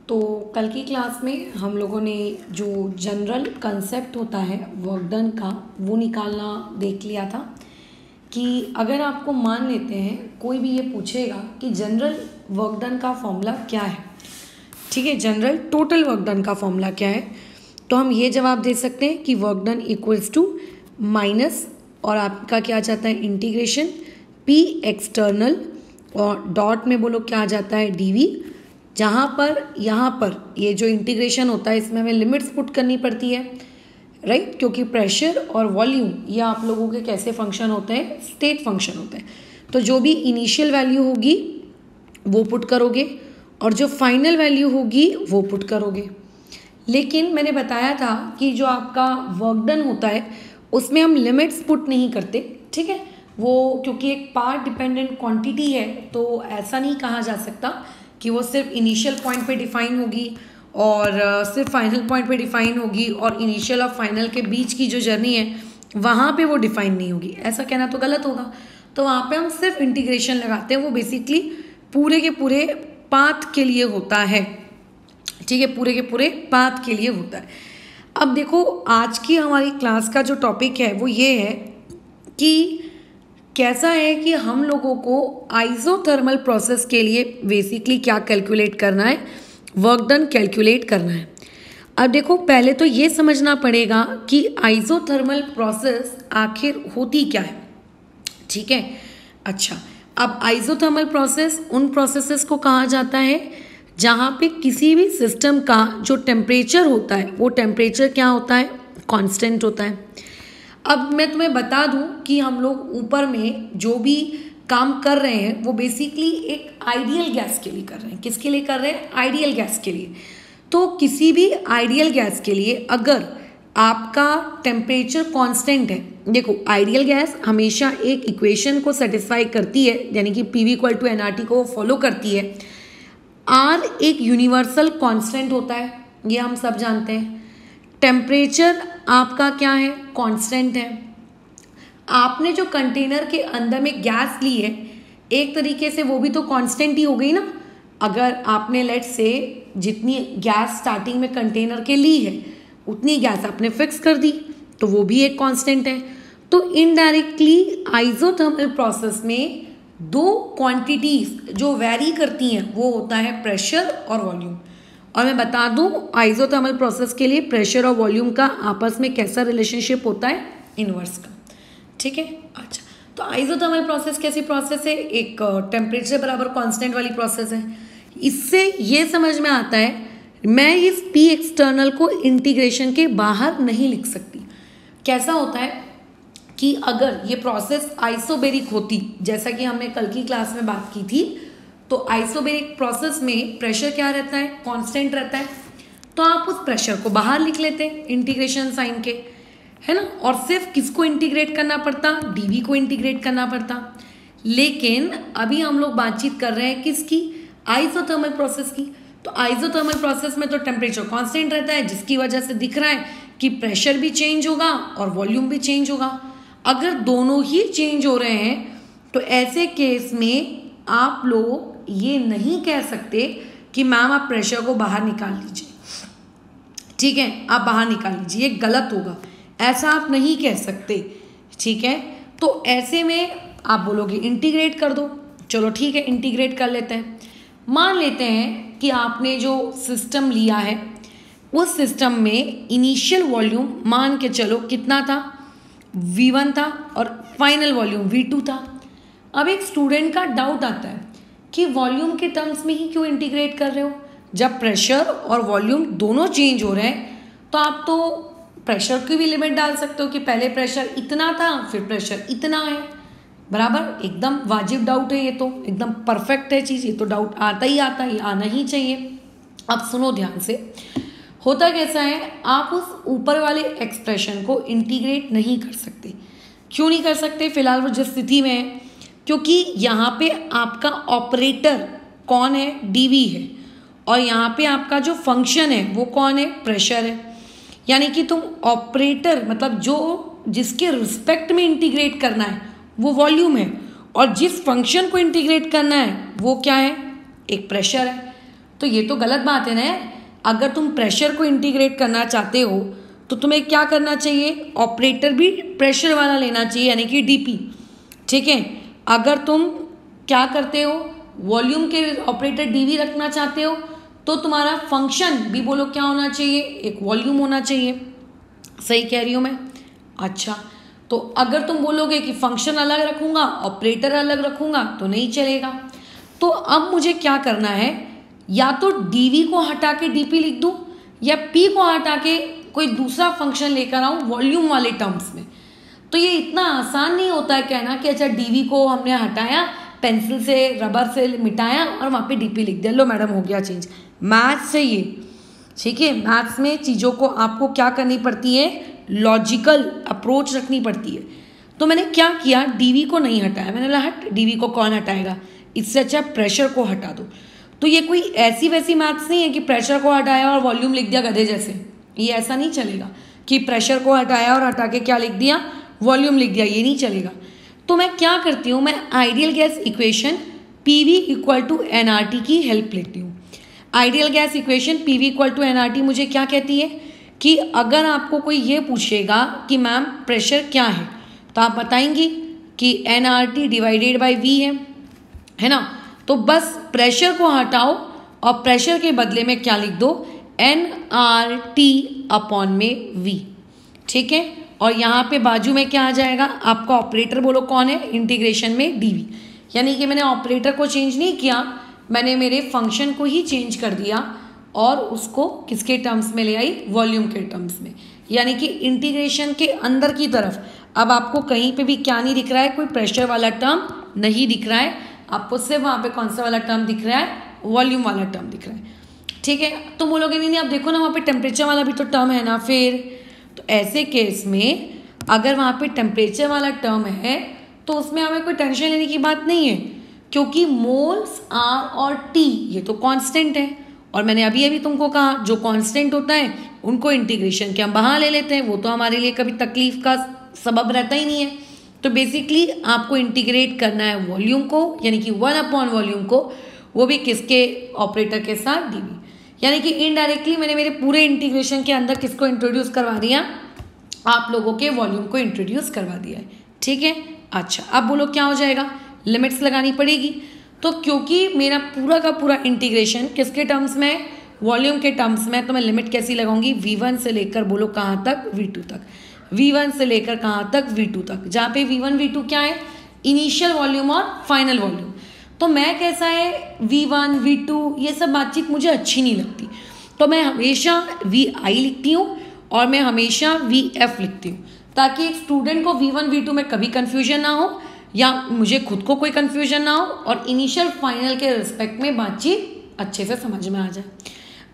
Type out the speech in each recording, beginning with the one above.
तो कल की क्लास में हम लोगों ने जो जनरल कंसेप्ट होता है वर्क डन का वो निकालना देख लिया था कि अगर आपको मान लेते हैं कोई भी ये पूछेगा कि जनरल वर्क डन का फॉर्मूला क्या है, ठीक है, जनरल टोटल वर्क डन का फॉर्मूला क्या है, तो हम ये जवाब दे सकते हैं कि work done equals to minus और आपका क्या आ जाता है इंटीग्रेशन पी एक्सटर्नल और डॉट में बोलो क्या आ जाता है डीवी, जहाँ पर यहाँ पर ये जो इंटीग्रेशन होता है इसमें हमें लिमिट्स पुट करनी पड़ती है, राइट, क्योंकि प्रेशर और वॉल्यूम ये आप लोगों के कैसे फंक्शन होते हैं, स्टेट फंक्शन होते हैं। तो जो भी इनिशियल वैल्यू होगी वो पुट करोगे और जो फाइनल वैल्यू होगी वो पुट करोगे। लेकिन मैंने बताया था कि जो आपका वर्क डन होता है उसमें हम लिमिट्स पुट नहीं करते, ठीक है, वो क्योंकि एक पार्ट डिपेंडेंट क्वांटिटी है तो ऐसा नहीं कहा जा सकता कि वो सिर्फ इनिशियल पॉइंट पे डिफाइन होगी और सिर्फ फाइनल पॉइंट पे डिफाइन होगी और इनिशियल और फाइनल के बीच की जो जर्नी है वहाँ पे वो डिफाइन नहीं होगी, ऐसा कहना तो गलत होगा। तो वहाँ पे हम सिर्फ इंटीग्रेशन लगाते हैं, वो बेसिकली पूरे के पूरे पाथ के लिए होता है, ठीक है, पूरे के पूरे पाथ के लिए होता है। अब देखो आज की हमारी क्लास का जो टॉपिक है वो ये है कि कैसा है कि हम लोगों को आइसोथर्मल प्रोसेस के लिए बेसिकली क्या कैलकुलेट करना है, वर्क डन कैलकुलेट करना है। अब देखो पहले तो ये समझना पड़ेगा कि आइसोथर्मल प्रोसेस आखिर होती क्या है, ठीक है। अच्छा, अब आइसोथर्मल प्रोसेस उन प्रोसेसेस को कहा जाता है जहाँ पे किसी भी सिस्टम का जो टेम्परेचर होता है वो टेम्परेचर क्या होता है, कांस्टेंट होता है। अब मैं तुम्हें बता दूं कि हम लोग ऊपर में जो भी काम कर रहे हैं वो बेसिकली एक आइडियल गैस के लिए कर रहे हैं। किसके लिए कर रहे हैं? आइडियल गैस के लिए। तो किसी भी आइडियल गैस के लिए अगर आपका टेम्परेचर कांस्टेंट है, देखो आइडियल गैस हमेशा एक इक्वेशन को सेटिस्फाई करती है, यानी कि P V equal to NRT को फॉलो करती है। आर एक यूनिवर्सल कांस्टेंट होता है, ये हम सब जानते हैं। टेम्परेचर आपका क्या है, कांस्टेंट है। आपने जो कंटेनर के अंदर में गैस ली है एक तरीके से वो भी तो कांस्टेंट ही हो गई ना। अगर आपने लेट्स से जितनी गैस स्टार्टिंग में कंटेनर के ली है उतनी गैस आपने फिक्स कर दी तो वो भी एक कांस्टेंट है। तो इनडायरेक्टली आइसोथर्मल प्रोसेस में दो क्वांटिटीज जो वेरी करती हैं वो होता है प्रेशर और वॉल्यूम। और मैं बता दूं आइसोथर्मल प्रोसेस के लिए प्रेशर और वॉल्यूम का आपस में कैसा रिलेशनशिप होता है, इनवर्स का, ठीक है। अच्छा, तो आइसोथर्मल प्रोसेस कैसी प्रोसेस है, एक टेम्परेचर बराबर कांस्टेंट वाली प्रोसेस है। इससे ये समझ में आता है मैं इस पी एक्सटर्नल को इंटीग्रेशन के बाहर नहीं लिख सकती। कैसा होता है कि अगर ये प्रोसेस आइसोबेरिक होती, जैसा कि हमने कल की क्लास में बात की थी, तो आइसोबेरिक प्रोसेस में प्रेशर क्या रहता है, कांस्टेंट रहता है, तो आप उस प्रेशर को बाहर लिख लेते इंटीग्रेशन साइन के, है ना, और सिर्फ किसको इंटीग्रेट करना पड़ता, डीवी को इंटीग्रेट करना पड़ता। लेकिन अभी हम लोग बातचीत कर रहे हैं किसकी, आइसोथर्मल प्रोसेस की। तो आइसोथर्मल प्रोसेस में तो टेम्परेचर कांस्टेंट रहता है जिसकी वजह से दिख रहा है कि प्रेशर भी चेंज होगा और वॉल्यूम भी चेंज होगा। अगर दोनों ही चेंज हो रहे हैं तो ऐसे केस में आप लोग ये नहीं कह सकते कि मैम आप प्रेशर को बाहर निकाल लीजिए, ठीक है, आप बाहर निकाल लीजिए, ये गलत होगा, ऐसा आप नहीं कह सकते, ठीक है। तो ऐसे में आप बोलोगे इंटीग्रेट कर दो, चलो ठीक है इंटीग्रेट कर लेते हैं। मान लेते हैं कि आपने जो सिस्टम लिया है उस सिस्टम में इनिशियल वॉल्यूम मान के चलो कितना था, V1 था और फाइनल वॉल्यूम V2 था। अब एक स्टूडेंट का डाउट आता है कि वॉल्यूम के टर्म्स में ही क्यों इंटीग्रेट कर रहे हो, जब प्रेशर और वॉल्यूम दोनों चेंज हो रहे हैं तो आप तो प्रेशर की भी लिमिट डाल सकते हो कि पहले प्रेशर इतना था फिर प्रेशर इतना है, बराबर, एकदम वाजिब डाउट है, ये तो एकदम परफेक्ट है चीज़, ये तो डाउट आता ही आता है, आना ही चाहिए। अब सुनो ध्यान से, होता कैसा है, आप उस ऊपर वाले एक्सप्रेशन को इंटीग्रेट नहीं कर सकते। क्यों नहीं कर सकते, फिलहाल वो जिस स्थिति में है, क्योंकि यहाँ पे आपका ऑपरेटर कौन है, डीवी है, और यहाँ पे आपका जो फंक्शन है वो कौन है, प्रेशर है। यानी कि तुम ऑपरेटर मतलब जो जिसके रिस्पेक्ट में इंटीग्रेट करना है वो वॉल्यूम है और जिस फंक्शन को इंटीग्रेट करना है वो क्या है, एक प्रेशर है। तो ये तो गलत बात है ना यार। अगर तुम प्रेशर को इंटीग्रेट करना चाहते हो तो तुम्हें क्या करना चाहिए, ऑपरेटर भी प्रेशर वाला लेना चाहिए, यानी कि डीपी। ठीक है, अगर तुम क्या करते हो, वॉल्यूम के ऑपरेटर डीवी रखना चाहते हो तो तुम्हारा फंक्शन भी बोलो क्या होना चाहिए, एक वॉल्यूम होना चाहिए। सही कह रही हूँ मैं? अच्छा, तो अगर तुम बोलोगे कि फंक्शन अलग रखूंगा ऑपरेटर अलग रखूंगा तो नहीं चलेगा। तो अब मुझे क्या करना है, या तो डीवी को हटा के डीपी लिख दूं या पी को हटा के कोई दूसरा फंक्शन लेकर आऊं वॉल्यूम वाले टर्म्स में। तो ये इतना आसान नहीं होता है कहना कि अच्छा डीवी को हमने हटाया, पेंसिल से रबर से मिटाया और वहाँ पे डीपी लिख दिया, लो मैडम हो गया चेंज। मैथ्स से ये, ठीक है, मैथ्स में चीज़ों को आपको क्या करनी पड़ती है, लॉजिकल अप्रोच रखनी पड़ती है। तो मैंने क्या किया, डीवी को नहीं हटाया, मैंने बोला हट, डीवी को कौन हटाएगा, इससे अच्छा प्रेशर को हटा दो। तो ये कोई ऐसी वैसी मैथ्स नहीं है कि प्रेशर को हटाया और वॉल्यूम लिख दिया गधे जैसे, ये ऐसा नहीं चलेगा कि प्रेशर को हटाया और हटा के क्या लिख दिया, वॉल्यूम लिख दिया, ये नहीं चलेगा। तो मैं क्या करती हूँ, मैं ideal gas equation PV equal to NRT की हेल्प लेती हूँ। Ideal gas equation PV equal to NRT मुझे क्या कहती है कि अगर आपको कोई ये पूछेगा कि मैम प्रेशर क्या है, तो आप बताएंगी कि एनआरटी डिवाइडेड बाय वी है ना। तो बस प्रेशर को हटाओ और प्रेशर के बदले में क्या लिख दो, एनआरटी अपॉन में वी। ठीक है, और यहाँ पे बाजू में क्या आ जाएगा, आपका ऑपरेटर बोलो कौन है, इंटीग्रेशन में डीवी। यानी कि मैंने ऑपरेटर को चेंज नहीं किया, मैंने मेरे फंक्शन को ही चेंज कर दिया और उसको किसके टर्म्स में ले आई, वॉल्यूम के टर्म्स में। यानी कि इंटीग्रेशन के अंदर की तरफ अब आपको कहीं पे भी क्या नहीं दिख रहा है, कोई प्रेशर वाला टर्म नहीं दिख रहा है, आपको सिर्फ वहाँ पे कौन सा वाला टर्म दिख रहा है, वॉल्यूम वाला टर्म दिख रहा है। ठीक है, तो बोलोगे नहीं आप देखो ना वहाँ पे टेम्परेचर वाला भी तो टर्म है ना। फिर तो ऐसे केस में अगर वहाँ पे टेम्परेचर वाला टर्म है तो उसमें हमें कोई टेंशन लेने की बात नहीं है, क्योंकि मोल्स आर और टी ये तो कांस्टेंट है। और मैंने अभी अभी तुमको कहा जो कांस्टेंट होता है उनको इंटीग्रेशन के हम बाहर ले लेते हैं, वो तो हमारे लिए कभी तकलीफ का सबब रहता ही नहीं है। तो बेसिकली आपको इंटीग्रेट करना है वॉल्यूम को, यानी कि 1 वॉल्यूम को, वो भी किसके ऑपरेटर के साथ, डीवी। यानी कि इनडायरेक्टली मैंने मेरे पूरे इंटीग्रेशन के अंदर किसको इंट्रोड्यूस करवा दिया, आप लोगों के वॉल्यूम को इंट्रोड्यूस करवा दिया है। ठीक है, अच्छा अब बोलो क्या हो जाएगा, लिमिट्स लगानी पड़ेगी। तो क्योंकि मेरा पूरा का पूरा इंटीग्रेशन किसके टर्म्स में, वॉल्यूम के टर्म्स में, तो मैं लिमिट कैसी लगाऊंगी, V1 से लेकर बोलो कहाँ तक, V2 तक। V1 से लेकर कहाँ तक, V2 तक, जहाँ पे V1 V2 क्या है, इनिशियल वॉल्यूम और फाइनल वॉल्यूम। तो मैं कैसा है, V1 V2 ये सब बातचीत मुझे अच्छी नहीं लगती, तो मैं हमेशा VI लिखती हूँ और मैं हमेशा VF लिखती हूँ, ताकि एक स्टूडेंट को V1 V2 में कभी कन्फ्यूजन ना हो या मुझे खुद को कोई कन्फ्यूजन ना हो और इनिशियल फाइनल के रिस्पेक्ट में बातचीत अच्छे से समझ में आ जाए।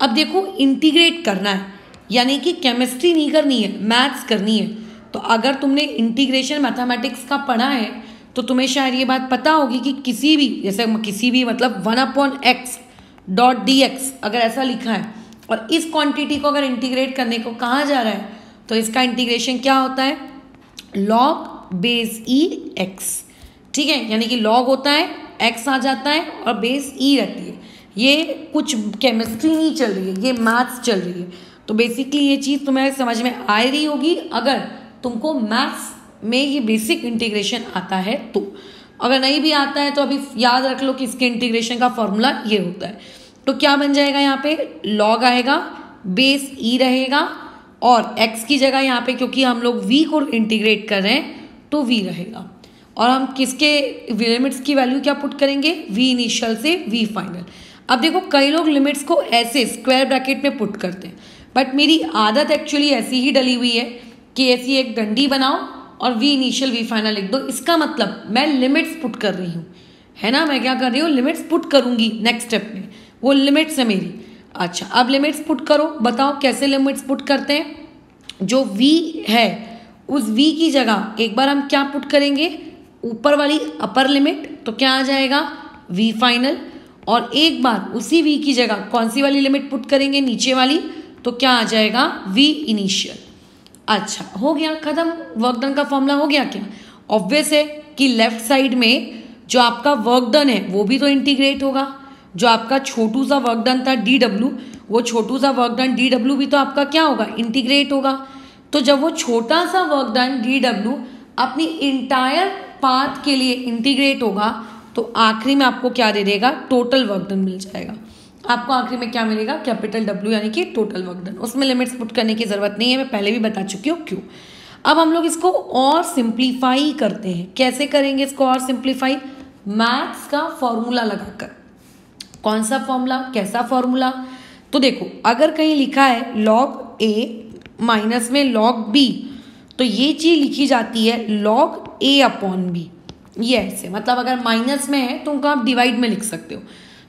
अब देखो इंटीग्रेट करना है, यानी कि केमिस्ट्री नहीं करनी है, मैथ्स करनी है। तो अगर तुमने इंटीग्रेशन मैथमेटिक्स का पढ़ा है तो तुम्हें शायद ये बात पता होगी कि किसी भी, जैसे किसी भी मतलब 1/x डॉट dx अगर ऐसा लिखा है और इस क्वांटिटी को अगर इंटीग्रेट करने को कहा जा रहा है तो इसका इंटीग्रेशन क्या होता है, log बेस ई x। ठीक है, यानी कि log होता है, x आ जाता है और बेस e रहती है। ये कुछ केमिस्ट्री नहीं चल रही है, ये मैथ्स चल रही है। तो बेसिकली ये चीज़ तुम्हें समझ में आ रही होगी अगर तुमको मैथ्स में ये बेसिक इंटीग्रेशन आता है तो। अगर नहीं भी आता है तो अभी याद रख लो कि इसके इंटीग्रेशन का फॉर्मूला ये होता है। तो क्या बन जाएगा, यहाँ पे log आएगा, बेस e रहेगा और x की जगह यहाँ पे क्योंकि हम लोग v को इंटीग्रेट कर रहे हैं तो v रहेगा। और हम किसके लिमिट्स की वैल्यू क्या पुट करेंगे, v इनिशियल से v फाइनल। अब देखो कई लोग लिमिट्स को ऐसे स्क्वायर ब्रैकेट में पुट करते हैं, बट मेरी आदत एक्चुअली ऐसी ही डली हुई है कि ऐसी एक डंडी बनाओ और v इनिशियल v फाइनल लिख दो। इसका मतलब मैं लिमिट्स पुट कर रही हूँ, है ना, मैं क्या कर रही हूँ, लिमिट्स पुट करूँगी नेक्स्ट स्टेप में, वो लिमिट्स है मेरी। अच्छा अब लिमिट्स पुट करो, बताओ कैसे लिमिट्स पुट करते हैं। जो v है उस v की जगह एक बार हम क्या पुट करेंगे, ऊपर वाली अपर लिमिट, तो क्या आ जाएगा v फाइनल, और एक बार उसी v की जगह कौन सी वाली लिमिट पुट करेंगे, नीचे वाली, तो क्या आ जाएगा v इनिशियल। अच्छा हो गया खत्म, वर्क डन का फॉर्मूला हो गया क्या। ऑब्वियस है कि लेफ्ट साइड में जो आपका वर्क डन है वो भी तो इंटीग्रेट होगा, जो आपका छोटू सा वर्क डन था DW, वो छोटू सा वर्क डन DW भी तो आपका क्या होगा, इंटीग्रेट होगा। तो जब वो छोटा सा वर्क डन DW अपनी इंटायर पाथ के लिए इंटीग्रेट होगा तो आखिरी में आपको क्या दे देगा, टोटल वर्क डन मिल जाएगा। आपको आखिरी में क्या मिलेगा, कैपिटल W, यानी कि टोटल वर्क डन। उसमें लिमिट्स पुट करने की जरूरत नहीं है, मैं पहले भी बता चुकी हूँ क्यों। अब हम लोग इसको और सिंप्लीफाई करते हैं। कैसे करेंगे इसको और सिंप्लीफाई, मैथ्स का फॉर्मूला लगाकर। कौन सा फॉर्मूला, कैसा फॉर्मूला, तो देखो अगर कहीं लिखा है log A माइनस में log B, तो ये चीज लिखी जाती है log A अपॉन B। ये ऐसे, मतलब अगर माइनस में है तो उनको आप डिवाइड में लिख सकते हो।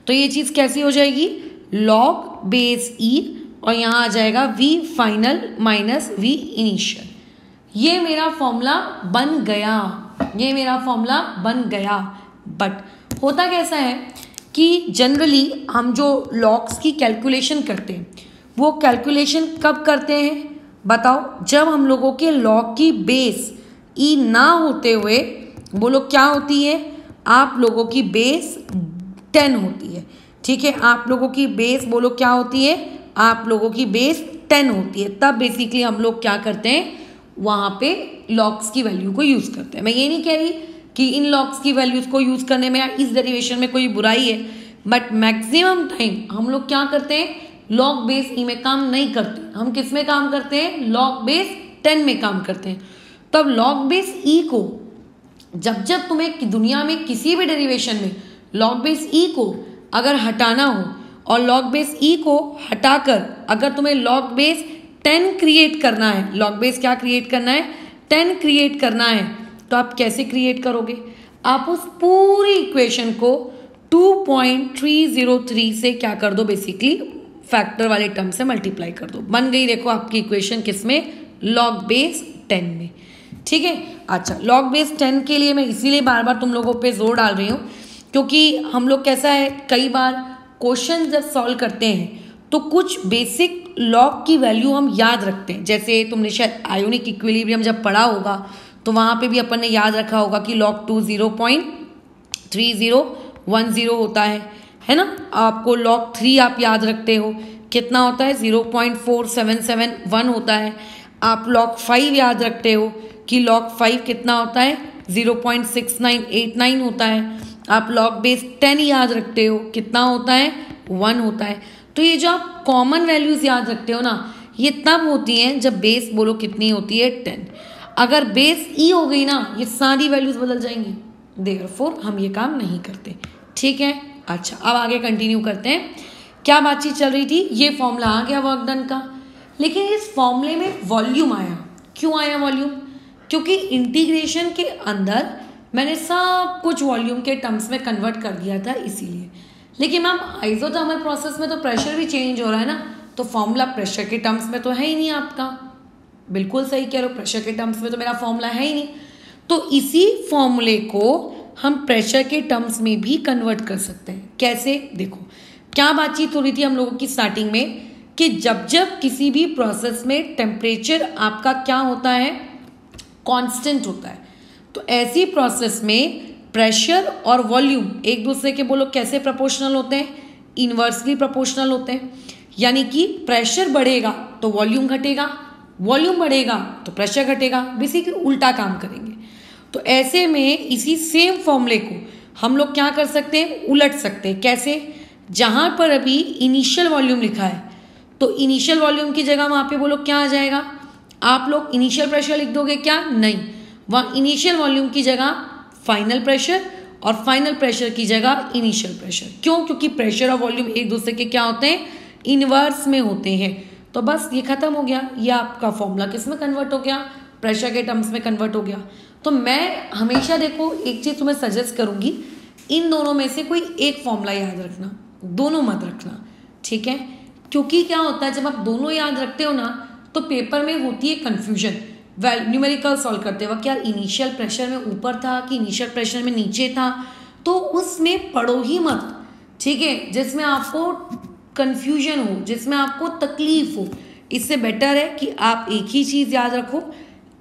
तो ये चीज कैसी हो जाएगी, log बेस E, और यहाँ आ जाएगा V final minus V initial. ये मेरा फॉर्मूला बन गया, ये मेरा फॉर्मूला बन गया। बट होता कैसा है कि जनरली हम जो लॉग्स की कैलकुलेशन करते हैं वो कैलकुलेशन कब करते हैं बताओ, जब हम लोगों के लॉग की बेस ई ना होते हुए, बोलो क्या होती है, आप लोगों की बेस 10 होती है। ठीक है, आप लोगों की बेस बोलो क्या होती है, आप लोगों की बेस 10 होती है। तब बेसिकली हम लोग क्या करते हैं, वहाँ पे लॉग्स की वैल्यू को यूज़ करते हैं। मैं ये नहीं कह रही कि इन लॉग्स की वैल्यूज़ को यूज़ करने में या इस डेरिवेशन में कोई बुराई है, बट मैक्सिमम टाइम हम लोग क्या करते हैं, लॉग बेस ई में काम नहीं करते, हम किस में काम करते हैं, लॉग बेस 10 में काम करते हैं। तब लॉग बेस ई को जब तुम्हें दुनिया में किसी भी डेरिवेशन में लॉग बेस ई को अगर हटाना हो और लॉग बेस ई को हटाकर अगर तुम्हें लॉग बेस 10 क्रिएट करना है, लॉग बेस क्या क्रिएट करना है, 10 क्रिएट करना है, तो आप कैसे क्रिएट करोगे, आप उस पूरी इक्वेशन को 2.303 से क्या कर दो, बेसिकली फैक्टर वाले टर्म से मल्टीप्लाई कर दो। बन गई देखो आपकी इक्वेशन किसमें, लॉग बेस 10 में। ठीक है, अच्छा लॉग बेस 10 के लिए मैं इसीलिए बार बार तुम लोगों पे जोर डाल रही हूँ क्योंकि हम लोग कैसा है, कई बार क्वेश्चन जब सॉल्व करते हैं तो कुछ बेसिक लॉग की वैल्यू हम याद रखते हैं। जैसे तुमने शायद आयोनिक इक्विलिब्रियम जब पढ़ा होगा तो वहाँ पे भी अपन ने याद रखा होगा कि log 2 0.3010 होता है ना। आपको log 3 आप याद रखते हो कितना होता है, 0.4771 होता है। आप log 5 याद रखते हो कि log 5 कितना होता है, 0.6989 होता है। आप log बेस 10 याद रखते हो कितना होता है, 1 होता है। तो ये जो आप कॉमन वैल्यूज याद रखते हो ना, ये तब होती हैं जब बेस बोलो कितनी होती है, 10। अगर बेस ई हो गई ना, ये सारी वैल्यूज बदल जाएंगी, देयरफॉर हम ये काम नहीं करते। ठीक है, अच्छा अब आगे कंटिन्यू करते हैं। क्या बातचीत चल रही थी, ये फॉर्मूला आ गया वर्क डन का, लेकिन इस फॉर्मूले में वॉल्यूम आया। क्यों आया वॉल्यूम, क्योंकि इंटीग्रेशन के अंदर मैंने सब कुछ वॉल्यूम के टर्म्स में कन्वर्ट कर दिया था इसीलिए। लेकिन मैम आइसोथर्मल प्रोसेस में तो प्रेशर भी चेंज हो रहा है ना, तो फॉर्मूला प्रेशर के टर्म्स में तो है ही नहीं आपका। बिल्कुल सही कह रहे हो, प्रेशर के टर्म्स में तो मेरा फॉर्मूला है ही नहीं। तो इसी फॉर्मूले को हम प्रेशर के टर्म्स में भी कन्वर्ट कर सकते हैं। कैसे, देखो क्या बातचीत हो रही थी हम लोगों की स्टार्टिंग में कि जब जब किसी भी प्रोसेस में टेम्परेचर आपका क्या होता है, कांस्टेंट होता है, तो ऐसी प्रोसेस में प्रेशर और वॉल्यूम एक दूसरे के बोलो कैसे प्रोपोर्शनल होते हैं, इनवर्सली प्रोपोर्शनल होते हैं। यानी कि प्रेशर बढ़ेगा तो वॉल्यूम घटेगा, वॉल्यूम बढ़ेगा तो प्रेशर घटेगा, बेसिकली उल्टा काम करेंगे। तो ऐसे में इसी सेम फॉर्मूले को हम लोग क्या कर सकते हैं, उलट सकते हैं। कैसे, जहां पर अभी इनिशियल वॉल्यूम लिखा है तो इनिशियल वॉल्यूम की जगह वहां पे बोलो क्या आ जाएगा, आप लोग इनिशियल प्रेशर लिख दोगे क्या, नहीं, वहां इनिशियल वॉल्यूम की जगह फाइनल प्रेशर और फाइनल प्रेशर की जगह इनिशियल प्रेशर। क्यों, क्योंकि प्रेशर और वॉल्यूम एक दूसरे के क्या होते हैं, इनवर्स में होते हैं। तो बस ये खत्म हो गया, ये आपका फॉर्मूला किस में कन्वर्ट हो गया, प्रेशर के टर्म्स में कन्वर्ट हो गया। तो मैं हमेशा देखो एक चीज़ तुम्हें सजेस्ट करूंगी, इन दोनों में से कोई एक फॉर्मूला याद रखना, दोनों मत रखना। ठीक है, क्योंकि क्या होता है जब आप दोनों याद रखते हो ना तो पेपर में होती है कन्फ्यूजन। न्यूमेरिकल सॉल्व करते वक्त यार इनिशियल प्रेशर में ऊपर था कि इनिशियल प्रेशर में नीचे था, तो उसमें पढ़ो ही मत। ठीक है, जिसमें आपको कन्फ्यूजन हो, जिसमें आपको तकलीफ हो, इससे बेटर है कि आप एक ही चीज़ याद रखो,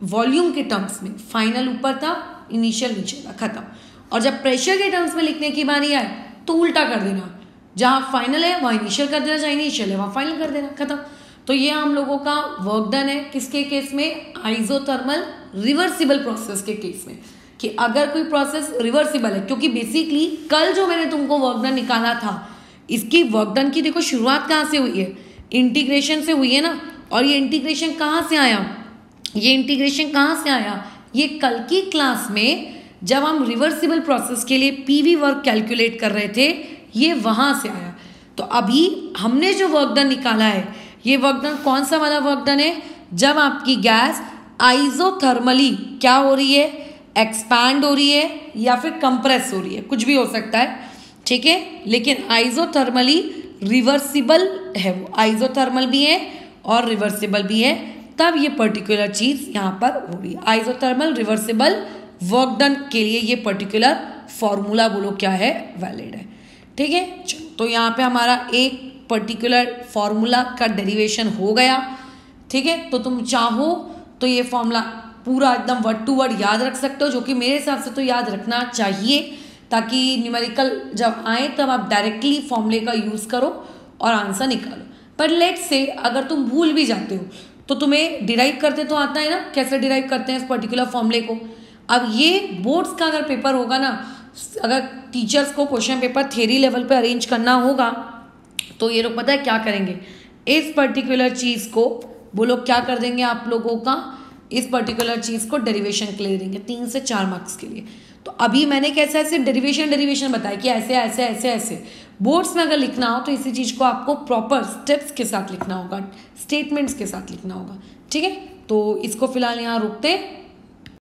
वॉल्यूम के टर्म्स में फाइनल ऊपर था, इनिशियल नीचे था, खत्म। और जब प्रेशर के टर्म्स में लिखने की बारी आए तो उल्टा कर देना, जहाँ फाइनल है वहाँ इनिशियल कर देना, जहाँ इनिशियल है वहाँ फाइनल कर देना, खत्म। तो ये हम लोगों का वर्क डन है किसके केस में, आइसोथर्मल रिवर्सिबल प्रोसेस के केस में, कि अगर कोई प्रोसेस रिवर्सिबल है, क्योंकि बेसिकली कल जो मैंने तुमको वर्क डन निकाला था, इसकी वर्क डन की देखो शुरुआत कहाँ से हुई है, इंटीग्रेशन से हुई है ना। और ये इंटीग्रेशन कहाँ से आया, ये इंटीग्रेशन कहाँ से आया, ये कल की क्लास में जब हम रिवर्सिबल प्रोसेस के लिए पीवी वर्क कैलकुलेट कर रहे थे, ये वहाँ से आया। तो अभी हमने जो वर्क डन निकाला है, ये वर्क डन कौन सा वाला वर्क डन है, जब आपकी गैस आइसोथर्मली क्या हो रही है, एक्सपैंड हो रही है या फिर कंप्रेस हो रही है, कुछ भी हो सकता है, ठीक है। लेकिन आइसोथर्मली रिवर्सिबल है, वो आइसोथर्मल भी है और रिवर्सिबल भी है, तब ये पर्टिकुलर चीज़ यहाँ पर हो रही है। आइसोथर्मल रिवर्सिबल वर्क डन के लिए ये पर्टिकुलर फॉर्मूला बोलो क्या है, वैलिड है, ठीक है। तो यहाँ पे हमारा एक पर्टिकुलर फॉर्मूला का डेरिवेशन हो गया, ठीक है। तो तुम चाहो तो ये फॉर्मूला पूरा एकदम वर्ड टू वर्ड याद रख सकते हो, जो कि मेरे हिसाब से तो याद रखना चाहिए, ताकि न्यूमेरिकल जब आए तब आप डायरेक्टली फॉर्मूले का यूज़ करो और आंसर निकालो। पर लेट्स से अगर तुम भूल भी जाते हो तो तुम्हें डिराइव करते तो आता है ना, कैसे डिराइव करते हैं इस पर्टिकुलर फॉर्मूले को। अब ये बोर्ड्स का अगर पेपर होगा ना, अगर टीचर्स को क्वेश्चन पेपर थ्योरी लेवल पे अरेंज करना होगा, तो ये लोग पता है क्या करेंगे, इस पर्टिकुलर चीज़ को वो लोग क्या कर देंगे, आप लोगों का इस पर्टिकुलर चीज़ को डेरिवेशन के लिए देंगे 3 से 4 मार्क्स के लिए। तो अभी मैंने कैसे ऐसे डेरिवेशन बताया कि ऐसे ऐसे ऐसे ऐसे। बोर्ड्स में अगर लिखना हो तो इसी चीज़ को आपको प्रॉपर स्टेप्स के साथ लिखना होगा, स्टेटमेंट्स के साथ लिखना होगा, ठीक है। तो इसको फिलहाल यहाँ रोकते हैं।